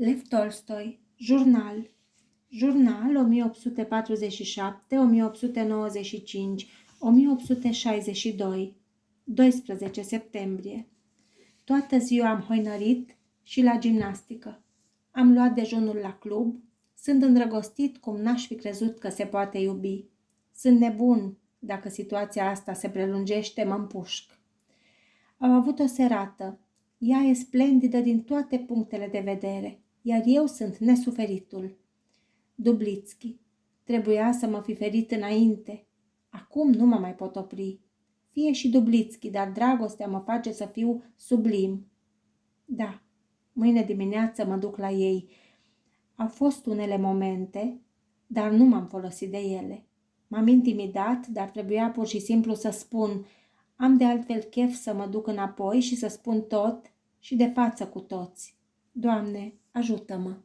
Lev Tolstoi, Jurnal, Jurnal 1847, 1895, 1862, 12 septembrie. Toată ziua am hoinărit și la gimnastică. Am luat dejunul la club. Sunt îndrăgostit cum n-aș fi crezut că se poate iubi. Sunt nebun. Dacă situația asta se prelungește, mă împușc. Am avut o serată. Ea e splendidă din toate punctele de vedere, iar eu sunt nesuferitul. Dublitski. Trebuia să mă fi ferit înainte. Acum nu mă mai pot opri. Fie și Dublitski, dar dragostea mă face să fiu sublim. Da, mâine dimineață mă duc la ei. Au fost unele momente, dar nu m-am folosit de ele. M-am intimidat, dar trebuia pur și simplu să spun. Am de altfel chef să mă duc înapoi și să spun tot și de față cu toți. Doamne, ajută-mă!